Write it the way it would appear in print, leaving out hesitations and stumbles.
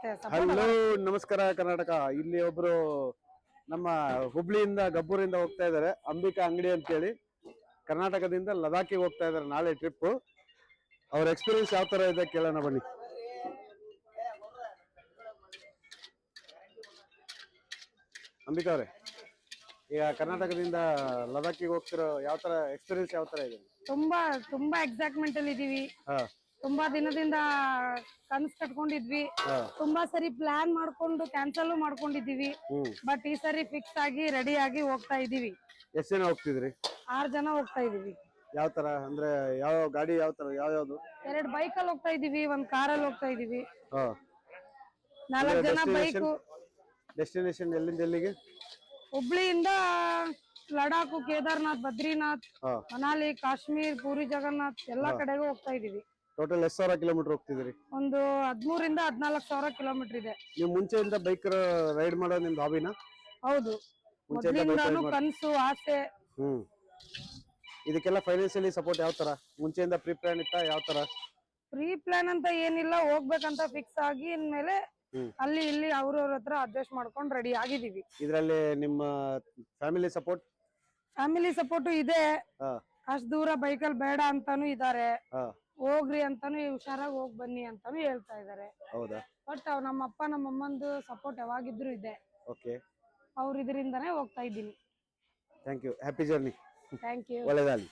Hello ನಮಸ್ಕಾರ ಕರ್ನಾಟಕ. ಇಲ್ಲಿ ಒಬ್ರು ನಮ್ಮ ಹುಬ್ಳಿಯಿಂದ ಗಬ್ಬೂರಿಂದ ಹೋಗ್ತಾ ಇದಾರೆ, ಅಂಬಿಕಾ ಅಂಗಡಿ ಅಂತೇಳಿ. ಕರ್ನಾಟಕದಿಂದ ಲದಾಖಿಗೆ ಹೋಗ್ತಾ ಇದಾರೆ ನಾಳೆ ಟ್ರಿಪ್. ಅವ್ರ ಎಕ್ಸ್ಪೀರಿಯನ್ಸ್ ಯಾವ ತರ ಇದೆ ಕೇಳೋಣ ಬನ್ನಿ. ಅಂಬಿಕಾ ಅವರೇ, ಈಗ ಕರ್ನಾಟಕದಿಂದ ಲದಾಖಿಗೆ ಹೋಗ್ತಿರೋ ಯಾವ ತರ ಎಕ್ಸ್ಪೀರಿಯನ್ಸ್ ಯಾವ ತರ ಇದೆ? ತುಂಬಾ ಎಕ್ಸೈಟ್ಮೆಂಟ್ ಅಲ್ಲಿ ಇದೀವಿ. ತುಂಬಾ ದಿನದಿಂದ ಕನಸು ಕಟ್ಕೊಂಡಿದ್ವಿ. ತುಂಬಾ ಸರಿ ಪ್ಲಾನ್ ಮಾಡ್ಕೊಂಡು ಕ್ಯಾನ್ಸಲ್ ಮಾಡ್ಕೊಂಡಿದೀವಿ. ಬಟ್ ಈ ಸರಿ ಫಿಕ್ಸ್ ಆಗಿ ರೆಡಿ ಆಗಿ ಹೋಗ್ತಾ ಇದೀವಿ. ಎಷ್ಟು ಜನ ಹೋಗ್ತಿದ್ರಿ? 6 ಜನ ಹೋಗ್ತಾ ಇದೀವಿ. ಯಾವ ತರ ಅಂದ್ರೆ ಯಾವ ಗಾಡಿ ಯಾವ ತರ ಯಾವ್ಯಾವ್ದು? 2 ಬೈಕ್ ಅಲ್ಲಿ ಹೋಗ್ತಾ ಇದೀವಿ, 1 ಕಾರ್ ಅಲ್ಲಿ ಹೋಗ್ತಾ ಇದೀವಿ. 4 ಜನ ಬೈಕ್. ಡೆಸ್ಟಿನೇಷನ್ ಎಲ್ಲಿಂದ ಎಲ್ಲಿಗೆ? ಹುಬ್ಳಿಯಿಂದ ಲಡಾಖ್, ಕೇದಾರ್ನಾಥ್, ಬದ್ರಿನಾಥ್, ಮನಾಲಿ, ಕಾಶ್ಮೀರ್, ಪೂರಿ ಜಗನ್ನಾಥ್ ಎಲ್ಲಾ ಕಡೆಗೂ ಹೋಗ್ತಾ ಇದೀವಿ. ಟೋಟಲ್ ಎಷ್ಟು ಸಾವಿರ ಕಿಲೋಮೀಟರ್ ಹೋಗ್ತಿದ್ರಿ? ಒಂದು 13,000 ರಿಂದ 14,000 ಕಿಲೋಮೀಟರ್ ಇದೆ. ನೀವು ಮುಂಚೆಯಿಂದ ಬೈಕ್ ರೈಡ್ ಮಾಡೋದು ನಿಮ್ದು ಹಾಬಿನಾ? ಹೌದು, ಮೊದಲಿಂದಾನು ಕನಸು, ಆಸೆ. ಇದಕ್ಕೆಲ್ಲ ಫೈನಾನ್ಸಿಯಲಿ ಸಪೋರ್ಟ್ ಯಾವ ತರ? ಮುಂಚೆಯಿಂದ ಪ್ರೀ ಪ್ಲಾನ್ ಇತ್ತಾ ಯಾವ ತರ? ಪ್ರೀ ಪ್ಲಾನ್ ಅಂತ ಏನಿಲ್ಲ, ಹೋಗ್ಬೇಕಂತ ಫಿಕ್ಸ್ ಆಗಿ ಇನ್ಮೇಲೆ ಅಲ್ಲಿ ಇಲ್ಲಿ ಅವ್ರವ್ರ ಹತ್ರ ಅಡ್ಜಸ್ಟ್ ಮಾಡ್ಕೊಂಡು ರೆಡಿ ಆಗಿದೀವಿ. ಇದರಲ್ಲಿ ನಿಮ್ಮ ಫ್ಯಾಮಿಲಿ ಸಪೋರ್ಟ್? ಫ್ಯಾಮಿಲಿ ಸಪೋರ್ಟ್ ಇದೆ. ಅಷ್ಟ್ ದೂರ ಬೈಕಲ್ ಬೇಡ ಅಂತಾನು ಇದಾರೆ, ಹೋಗ್ರಿ ಅಂತಾನು ಹುಷಾರಾಗಿ ಹೋಗ್ ಬನ್ನಿ ಅಂತಾನು ಹೇಳ್ತಾ ಇದಾರೆ. ಹೌದಾ? ಬಟ್ ನಮ್ಮ ಅಪ್ಪ ನಮ್ಮ ಅಮ್ಮಂದು ಸಪೋರ್ಟ್ ಯಾವಾಗಿದ್ರು ಇದೆ. ಓಕೆ, ಅವ್ರ ಇದರಿಂದಾನೇ ಹೋಗ್ತಾ ಇದ್ದೀನಿ. Thank you. Happy journey. Thank you. ಒಳ್ಳೆದಾಗಲಿ.